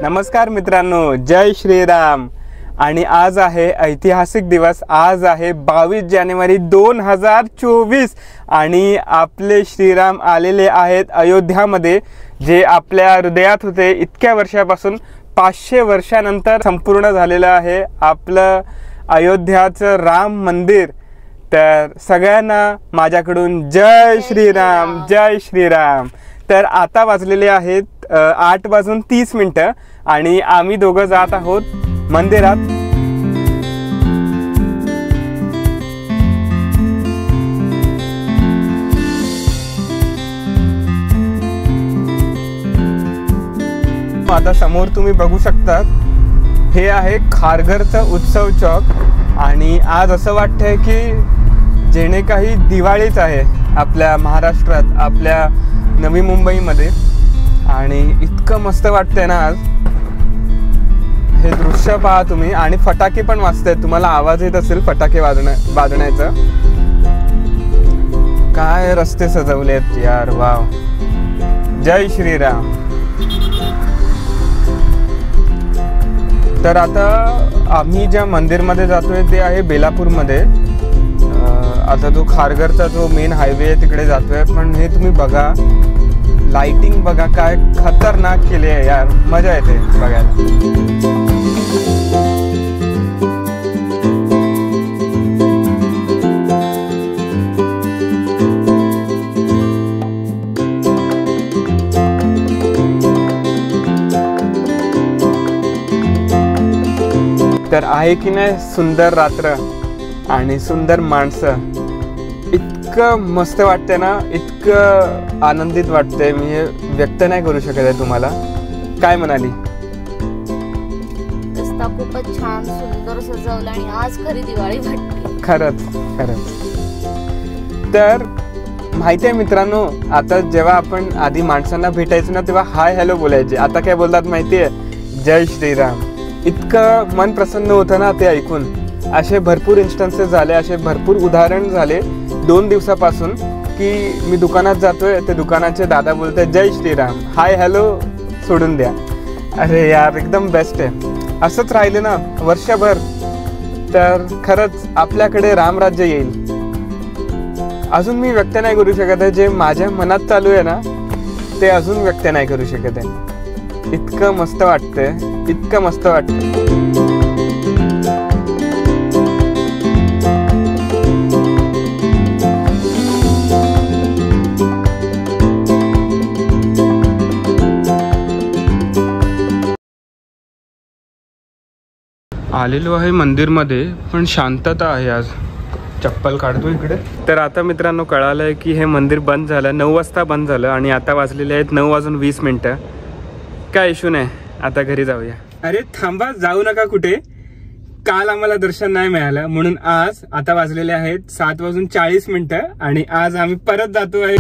नमस्कार मित्रांनो, जय श्रीराम। आणि आज आहे ऐतिहासिक दिवस। आज आहे 22 जानेवारी 2024 आणि आपले श्रीराम आलेले आहेत अयोध्यामध्ये, जे आपल्या हृदयात होते इतक्या वर्षापासून। 500 वर्षानंतर संपूर्ण झालेलं आहे आपलं अयोध्याचं राम मंदिर। तर सगळ्यांना माझ्याकडून जय श्रीराम, जय श्रीराम। तर आता वाजलेले आहेत 8:30 आणि आम्ही दोघं जात आहोत मंदिरात। आता समोर तुम्ही बघू शकता, हे आहे खारघरचं उत्सव चौक। आणि आज असं वाटतंय की जेणे काही दिवाळीच आहे आपल्या महाराष्ट्रात, आपल्या नवी मुंबईमध्ये। आणि इतकं मस्त वाटतंय ना आज। हे दृश्य पहा तुम्ही, आणि फटाके पण वाजतायत। तुम्हाला आवाज येत असेल फटाके वाजण्याचा। काय रस्ते सजवलेत यार, वाव, जय श्रीराम। तर आता आम्ही ज्या मंदिरमध्ये जातोय ते आहे बेलापूरमध्ये। आता तो खारघरचा जो मेन हायवे आहे तिकडे जातोय। पण हे तुम्ही बघा, लाइटिंग बघा, काय खतरनाक केली आहे यार, मजा येते बघायला। तर आहे की नाही सुंदर रात्र आणि सुंदर माणसं। इतकं मस्त वाटतंय ना, इतकं आनंदित वाटतंय, मी हे व्यक्त नाही करू शकत आहे तुम्हाला। काय म्हणाली? रस्ता खूपच छान सुंदर सजवला आणि आज खरी दिवाळी वाटते। खरंच खरंच। तर माहिती आहे मित्रांनो, आता जेव्हा आपण आधी माणसांना भेटायचो ना तेव्हा हाय हॅलो बोलायचे। आता काय बोलतात माहिती आहे? जय श्रीराम। इतकं मन प्रसन्न होतं ना ते ऐकून। असे भरपूर इन्स्टन्सेस झाले, असे भरपूर उदाहरण झाले 2 दिवसापासून की मी दुकानात जातोय, ते दुकानाचे दादा बोलते जय श्रीराम, हाय हॅलो सोडून द्या। अरे यार, एकदम बेस्ट आहे। असंच राहिलं ना वर्षभर तर खरंच आपल्याकडे रामराज्य येईल। अजून मी व्यक्त नाही करू शकत आहे, जे माझ्या मनात चालू आहे ना ते अजून व्यक्त नाही करू शकत आहे। इतकं मस्त वाटतंय, इतकं मस्त वाटतं। आलेलो आहे मंदिरमध्ये, पण शांतता आहे आज। चप्पल काढतो इकडे। तर आता मित्रांनो कळालंय की हे मंदिर बंद झालं, 9 वाजता बंद झालं आणि आता वाजलेले आहेत 9:20। काय इशू नाही, आता घरी जाऊया। अरे थांबा, जाऊ नका कुठे। काल आम्हाला दर्शन नाही मिळालं म्हणून आज आता वाजलेले आहेत 7:40 आणि आज आम्ही परत जातो आहे।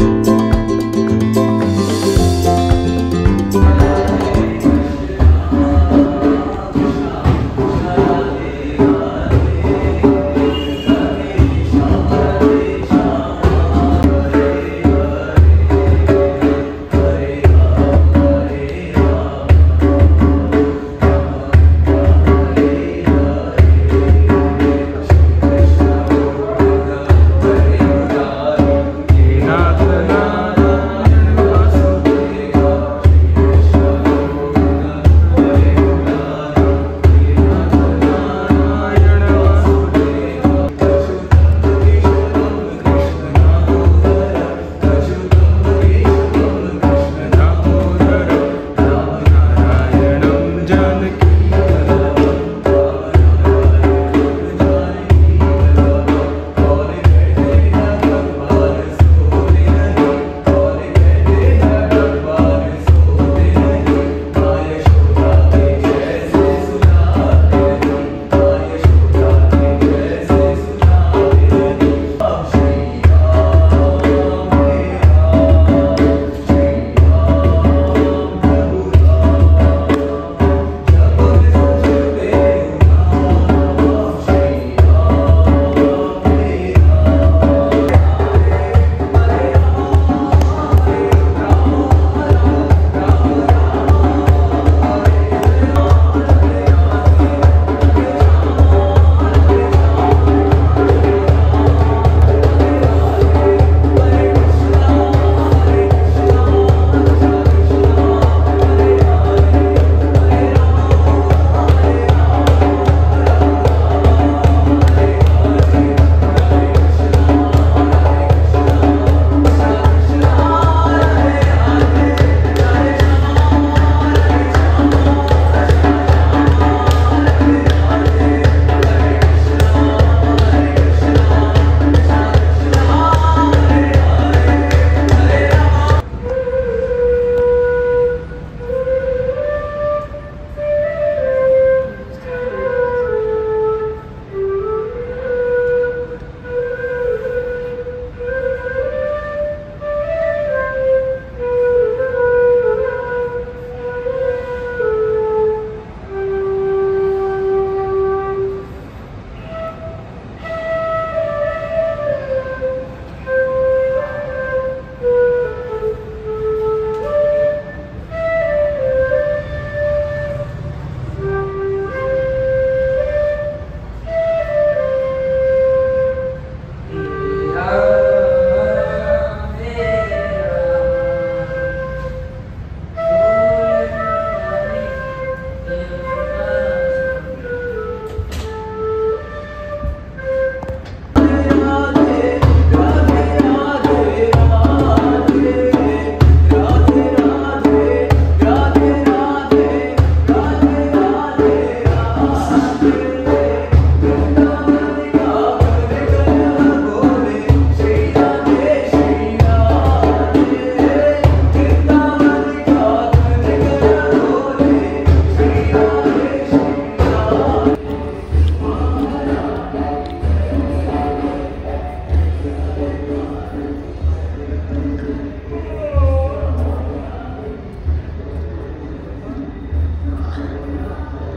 नाथ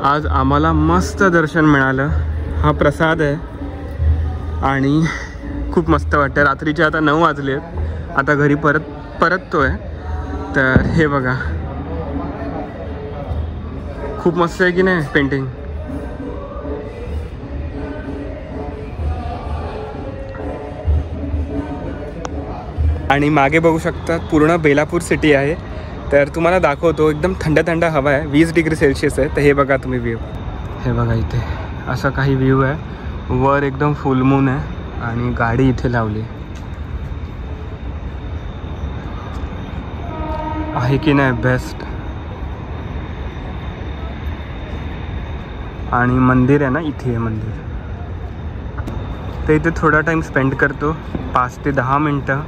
आज आम्हाला मस्त दर्शन मिळालं. हा प्रसाद आहे आणि खूप मस्त वाटतं. रात्रीचे आता 9 वाजले, आता घरी परततोय. तर हे बघा, खूप मस्त आहे की नाही पेंटिंग. आणि मागे बघू शकता पूर्ण बेलापूर सिटी आहे. तर तुम्हाला दाखवतो, एकदम थंड थंड हवा आहे. 20 डिग्री सेल्सिअस आहे. तर हे बघा तुम्ही व्ह्यू, हे बघा इथे असा काही व्ह्यू आहे. वर एकदम फुल मून आहे आणि गाडी इथे लावली आहे की नाही बेस्ट. आणि मंदिर आहे ना, इथे आहे मंदिर. तर इथे थोडा टाईम स्पेंड करतो, 5 ते 10 मिनटं,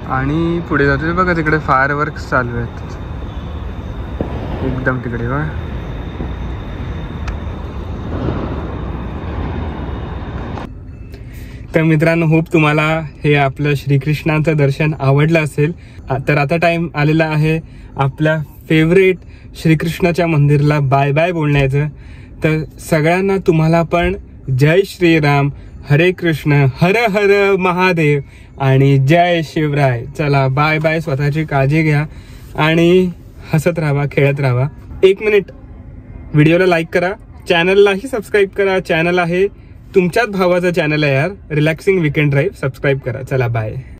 आणि पुढे जातो. बघा तिकडे फायरवर्क्स चालू आहेत एकदम तिकडे बघा. तर मित्रांनो, होप तुम्हाला हे आपलं श्रीकृष्णाचं दर्शन आवडलं असेल. तर आता टाइम आलेला आहे आपल्या फेवरेट श्रीकृष्णाच्या मंदिरला बाय बाय बोलण्याचं. तर सगळ्यांना तुम्हाला पण जय श्रीराम, हरे कृष्ण, हर हर महादेव आणि जय शिवराय. चला बाय बाय. स्वतःची काळजी घ्या आणि हसत राहा, खेळत राहा. 1 मिनिट, व्हिडिओला लाईक करा, चॅनललाही सबस्क्राईब करा. चॅनल आहे तुमच्याच भावाचं चॅनल आहे यार, रिलॅक्सिंग वीकेंड ड्राईव्ह. सबस्क्राईब करा. चला बाय.